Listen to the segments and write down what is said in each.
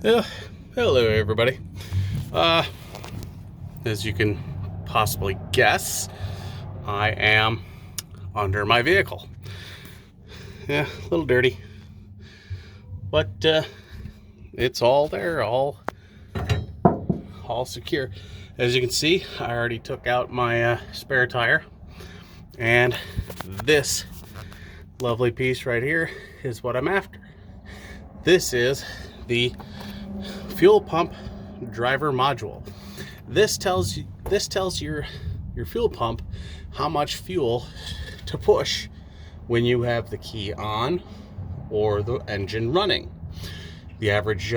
Yeah, hello everybody. As you can possibly guess, I am under my vehicle. Yeah, a little dirty, but it's all there, all secure. As you can see, I already took out my spare tire, and this lovely piece right here is what I'm after. This is the fuel pump driver module. This tells your fuel pump how much fuel to push when you have the key on or the engine running. The average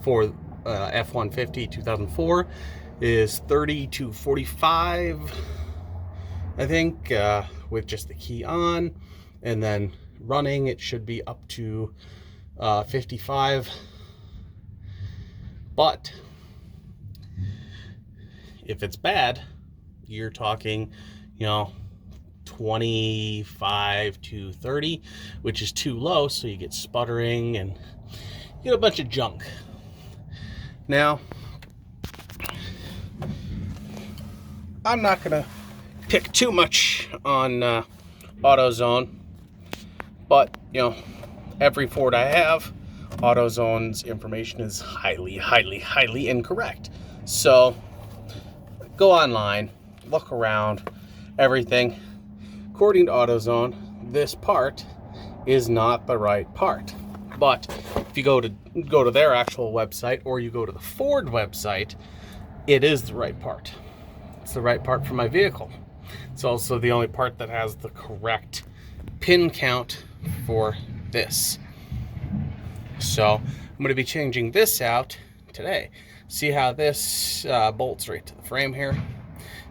for F150 2004 is 30 to 45, I think, with just the key on, and then running it should be up to 55. But if it's bad, you're talking, 25 to 30, which is too low, so you get sputtering and you get a bunch of junk. Now, I'm not gonna pick too much on AutoZone, but every Ford I have, AutoZone's information is highly incorrect. So go online, look around, everything. According to AutoZone, this part is not the right part. But if you go to their actual website, or you go to the Ford website, it is the right part. It's the right part for my vehicle. It's also the only part that has the correct pin count for this. So I'm going to be changing this out today. See how this bolts right to the frame here?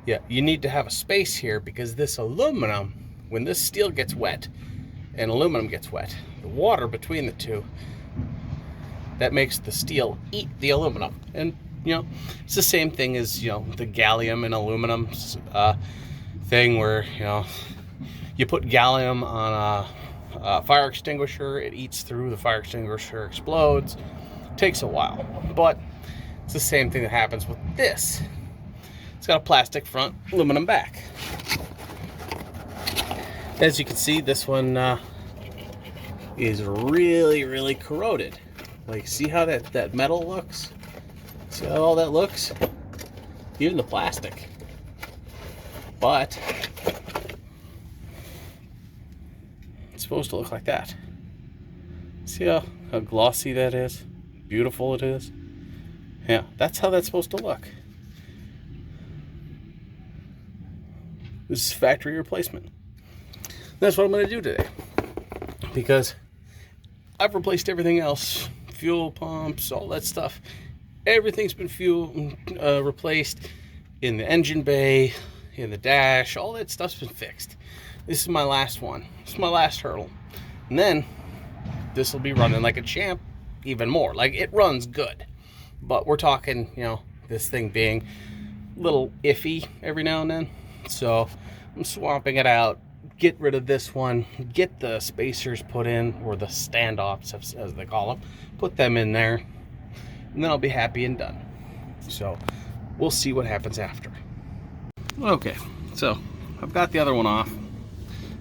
Yeah, you need to have a space here because this aluminum, when this steel gets wet and aluminum gets wet, the water between the two, that makes the steel eat the aluminum. And it's the same thing as the gallium and aluminum thing where you put gallium on a fire extinguisher, it eats through, the fire extinguisher explodes. It takes a while, but it's the same thing that happens with this. It's got a plastic front, aluminum back. As you can see, this one is really corroded. Like, see how that metal looks? See how all that looks? Even the plastic. But it's supposed to look like that. See how glossy that is? Beautiful it is? Yeah, that's how that's supposed to look. This is factory replacement. That's what I'm going to do today. Because I've replaced everything else. Fuel pumps, all that stuff. Everything's been replaced in the engine bay, in the dash. All that stuff's been fixed. This is my last one. This is my last hurdle. And then this will be running like a champ even more. Like, it runs good. But we're talking, this thing being a little iffy every now and then. So I'm swapping it out, get rid of this one, get the spacers put in, or the standoffs as they call them, put them in there, and then I'll be happy and done. So we'll see what happens after. Okay, so I've got the other one off.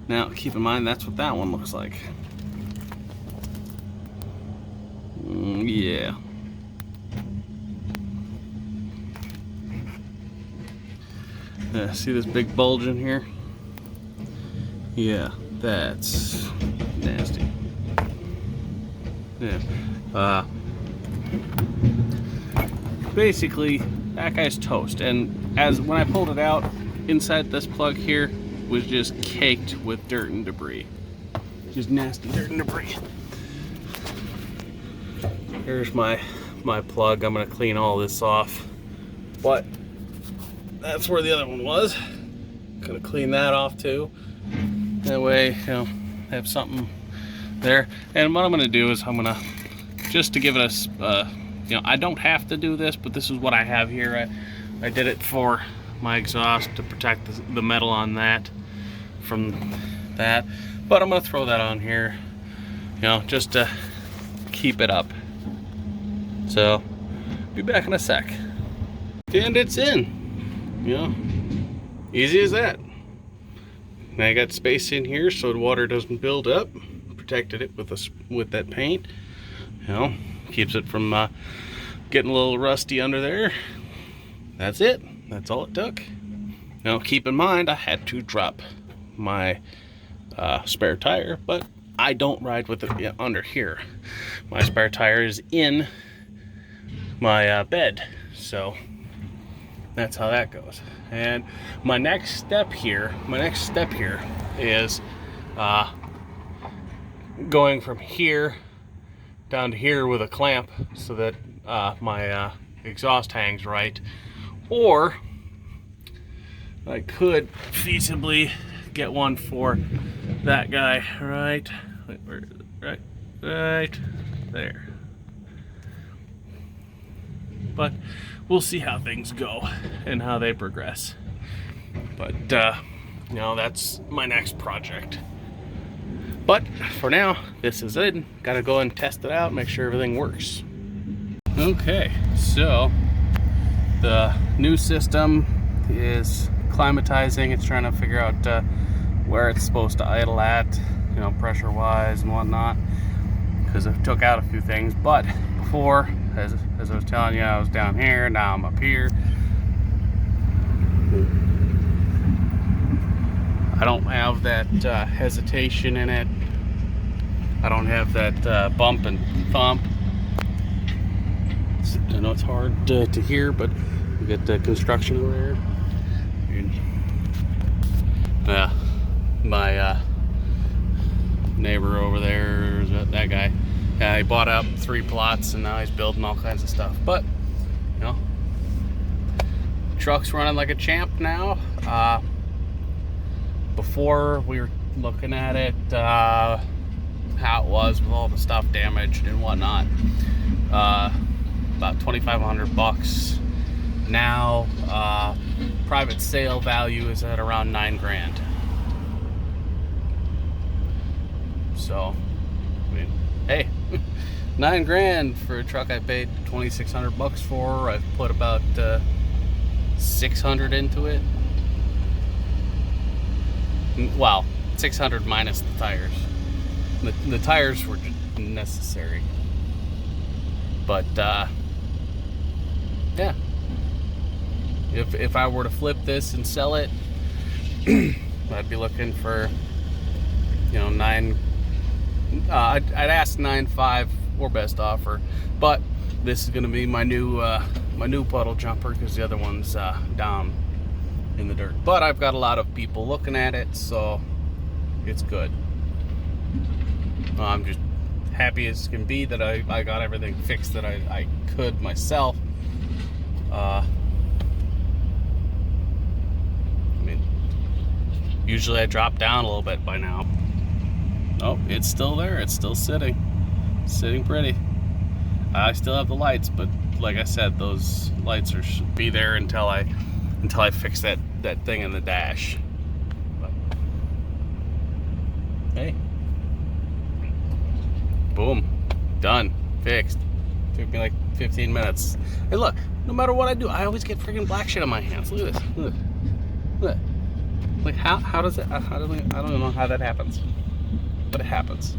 Now keep in mind, that's what that one looks like. Yeah. See this big bulge in here? Yeah, that's nasty. Yeah. Basically, that guy's toast. And when I pulled it out, inside this plug here was just caked with dirt and debris. Just nasty dirt and debris. Here's my plug. I'm gonna clean all this off. But that's where the other one was. Gonna clean that off too. That way, have something there. And what I'm gonna do is I'm gonna, just to give it a, I don't have to do this, but this is what I have here. I did it for my exhaust to protect the metal on that from that. But I'm gonna throw that on here, just to keep it up. So So, be back in a sec. And it's in. You know, easy as that. And I got space in here so the water doesn't build up. Protected it with that paint. You know, keeps it from getting a little rusty under there. That's it. That's all it took. Now, keep in mind, I had to drop my spare tire, but I don't ride with it under here. My spare tire is in my bed, so that's how that goes. And my next step here is going from here down to here with a clamp so that my exhaust hangs right, or I could feasibly get one for that guy right there. But we'll see how things go and how they progress. But you know, that's my next project. But for now, this is it. Gotta go and test it out, make sure everything works. Okay, so the new system is climatizing. It's trying to figure out where it's supposed to idle at, you know, pressure wise and whatnot, because I took out a few things. But before, as I was telling you, I was down here, now I'm up here. I don't have that hesitation in it. I don't have that bump and thump. I know it's hard to hear, but we got the construction over there. And, my neighbor over there, that guy, he bought up 3 plots and now he's building all kinds of stuff. But, you know, truck's running like a champ now. Before we were looking at it, how it was with all the stuff damaged and whatnot, about $2,500. Now, private sale value is at around $9,000. So, I mean, hey, $9,000 for a truck I paid $2,600 for. I've put about $600 into it. Well, $600 minus the tires. The tires were necessary, but yeah. If I were to flip this and sell it, I'd be looking for, you know, I'd ask 9.5 or best offer, but this is gonna be my new puddle jumper because the other one's down in the dirt. But I've got a lot of people looking at it, so it's good. I'm just happy as can be that I got everything fixed that I could myself. I mean, usually I drop down a little bit by now. Oh, it's still there. It's still sitting pretty. I still have the lights, but like I said, those lights should be there until I fix that thing in the dash. But, hey, boom, done, fixed. Took me like 15 minutes. Hey, look, no matter what I do, I always get freaking black shit on my hands. Look at this. Look. Like how does it? I don't even know how that happens, but it happens.